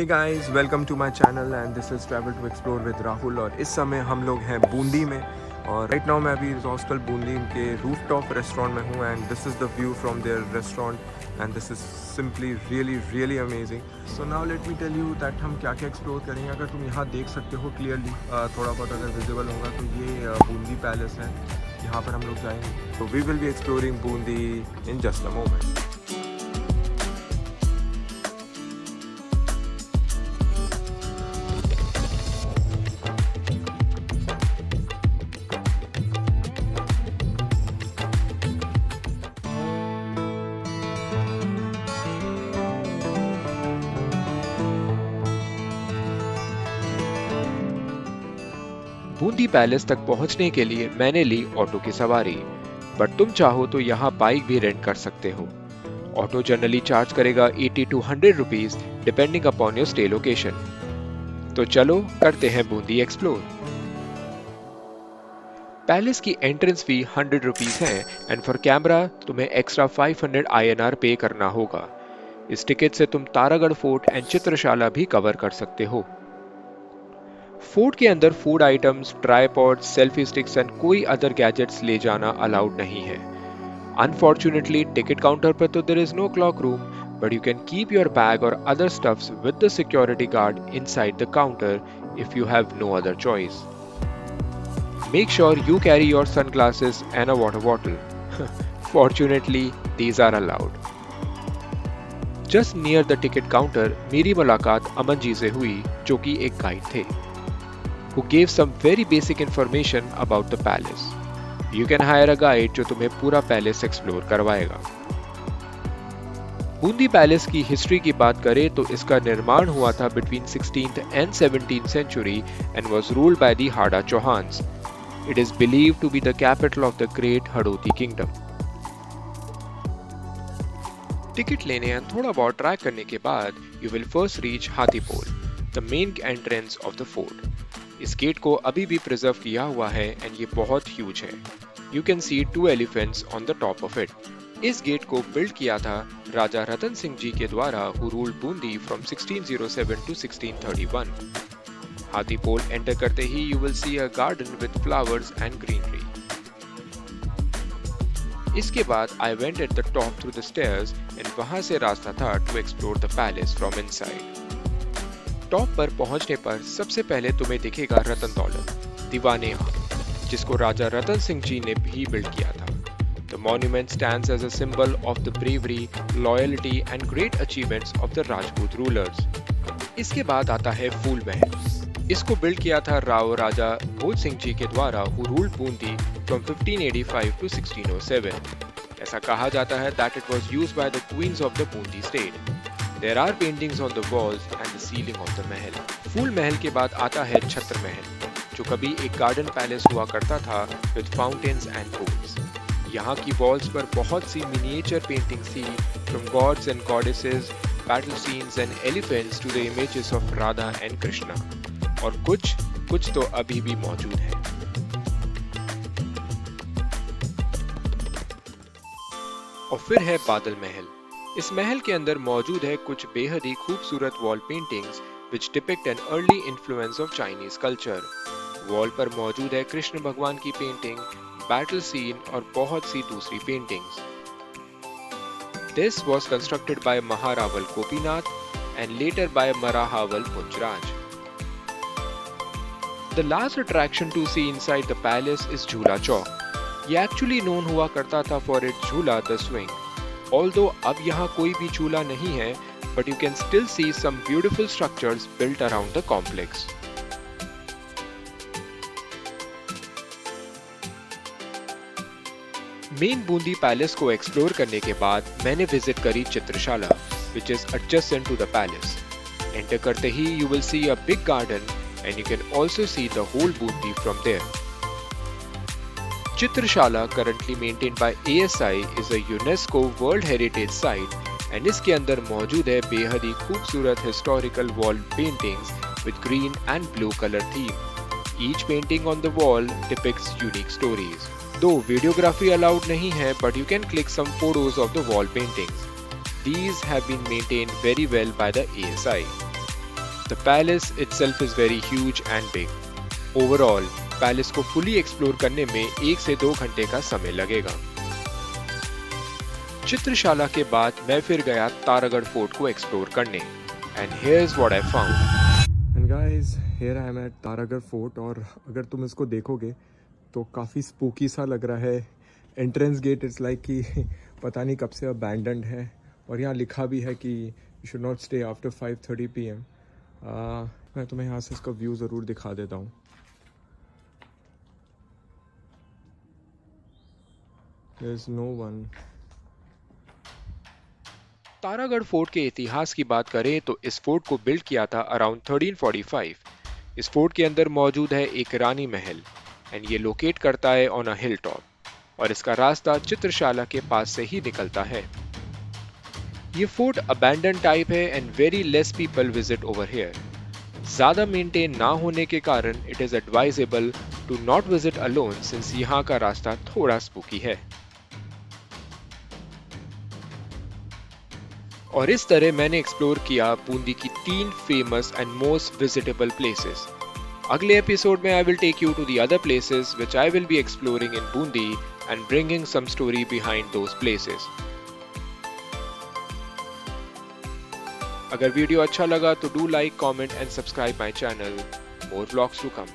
Hey guys, welcome to my channel and this is Travel to Explore with Rahul और इस समय हम लोग हैं बूंदी में और राइट नाउ मैं अभी हॉस्टल बूंदी के रूफटॉप रेस्टोरेंट में हूँ and this is the view from there restaurant and this is simply really amazing. So now let me tell you that हम क्या क्या एक्सप्लोर करेंगे। अगर तुम यहाँ देख सकते हो क्लियरली थोड़ा बहुत अगर विजिबल होगा तो ये बूंदी पैलेस है, यहाँ पर हम लोग जाएंगे। तो we will be exploring Bundi in just a moment. Bundi palace तक पहुंचने के लिए मैंने ली ऑटो की सवारी, बट तुम चाहो तो यहाँ बाइक भी रेंट कर सकते हो। ऑटो जनरली चार्ज करेगा 80 to 100 rupees depending upon your stay location. तो चलो करते हैं बूंदी एक्सप्लोर। पैलेस की एंट्रेंस फी 100 रुपीज है एंड फॉर कैमरा तुम्हें एक्स्ट्रा 500 INR पे करना होगा। इस टिकट से तुम तारागढ़ फोर्ट एंड चित्रशाला भी कवर कर सकते हो। फोर्ट के अंदर food items, tripod, selfie sticks and कोई अदर गैजेट्स ले जाना अलाउड नहीं है। अनफॉर्चुनेटली टिकट काउंटर पर तो there is no cloak room, but you can keep your bag और other stuffs with the security guard inside the counter if you have no other choice. Make sure you carry your sunglasses and a water bottle. Fortunately, these are allowed. Just near the ticket counter, मेरी मुलाकात अमन जी से हुई, जो कि एक guide थे, who gave some very basic information about the palace. You can hire a guide जो तुम्हें पूरा पैलेस एक्सप्लोर करवाएगा। बूंदी पैलेस की हिस्ट्री की बात करें तो इसका निर्माण हुआ था between 16th and 17th century and was ruled by the Hada Chauhans. It is believed to be the capital of the great Hadoti kingdom. Ticket लेने और थोड़ा बहुत ट्रैक करने के बाद you will first reach Hathipol, the main entrance of the fort. इस gate को अभी भी प्रिजर्व किया हुआ है एंड ये बहुत ह्यूज है। You can see 2 elephants on the top of it. इस गेट को बिल्ड किया था राजा रतन सिंह जी के द्वारा, who ruled Bundi from 1607 to 1631. Hathipol enter करते ही you will see a garden with flowers and greenery. इसके बाद I went at the top through the stairs and वहां से रास्ता था to explore the palace from inside. Top पर पहुंचने पर सबसे पहले तुम्हें दिखेगा रतन दौलत, दीवाने आम, जिसको राजा रतन सिंह जी ने भी बिल्ड किया था। The monument stands as a symbol of the bravery, loyalty and great achievements of the Rajput rulers. इसके बाद आता है फूल महल। इसको बिल्ड किया था राव राजा भोज सिंह जी के द्वारा, who ruled Bundi from 1585 to 1607. ऐसा कहा जाता है that it was used by the queens of the Bundi state. There are paintings on the walls and the ceiling of the महल। फूल महल के बाद आता है छत्र महल, जो कभी एक गार्डन पैलेस हुआ करता था with fountains and pools. यहाँ की वॉल्स पर बहुत सी मिनिएचर पेंटिंग्स थी, from gods and goddesses, battle scenes and elephants to the images of Radha and Krishna. और कुछ तो अभी भी मौजूद है। और फिर है बादल महल। इस महल के अंदर मौजूद है कुछ बेहद ही खूबसूरत wall paintings which depict an early influence of Chinese culture. Wall पर मौजूद है कृष्ण भगवान की पेंटिंग, बैटल सीन और बहुत सी दूसरी paintings. This was constructed by Maharaval Gopinath and later by Marahaval Punjraj. The last attraction to see inside the palace is Jhula Chowk. ये actually known हुआ करता था for its झूला the swing. Although अब यहाँ कोई भी झूला नहीं है, but you can still see some beautiful structures built around the complex. Main Bundi palace को एक्सप्लोर करने के बाद मैंने विजिट करी चित्रशाला, which is adjacent to the palace. Enter करते ही you will see a big garden and you can also see the whole Bundi from there. Chitrashala, currently maintained by ASI, is a UNESCO World Heritage Site and इसके अंदर मौजूद है बेहद ही खूबसूरत historical wall paintings with green and blue color theme. Each painting on the wall depicts unique stories. Though videography allowed नहीं है, but you can click some photos of the wall paintings. These have been maintained very well by the ASI. The palace itself is very huge and big. Overall, palace को fully explore करने में 1 से 2 घंटे का समय लगेगा। चित्रशाला के बाद मैं फिर गया तारागढ़ फोर्ट को एक्सप्लोर करने। And here's what I found. And guys, here I am at Taragarh fort, और अगर तुम इसको देखोगे तो काफ़ी स्पूकी सा लग रहा है। एंट्रेंस गेट इट्स लाइक कि पता नहीं कब से अबैंडन्ड है, और यहाँ लिखा भी है कि you should not stay after 5:30 PM। मैं तुम्हें यहाँ से इसका व्यू ज़रूर दिखा देता हूँ। There is no one. Taragarh fort के इतिहास की बात करें तो इस फोर्ट को बिल्ड किया था अराउंड 1345। इस फोर्ट के अंदर मौजूद है एक रानी महल, एंड ये लोकेट करता है ऑन अ हिल टॉप, और इसका रास्ता चित्रशाला के पास से ही निकलता है। ये फोर्ट अबैंडन टाइप है and very less people visit over here. ज्यादा मेंटेन ना होने के कारण it is advisable to not visit alone, since यहाँ का रास्ता थोड़ा स्पूकी है। और इस तरह मैंने एक्सप्लोर किया बूंदी की 3 famous and most visitable places. अगले एपिसोड में I will take you to the other places which I will be exploring in Bundi and bringing some story behind those places. अगर वीडियो अच्छा लगा तो do like, comment and subscribe my channel. More vlogs to come.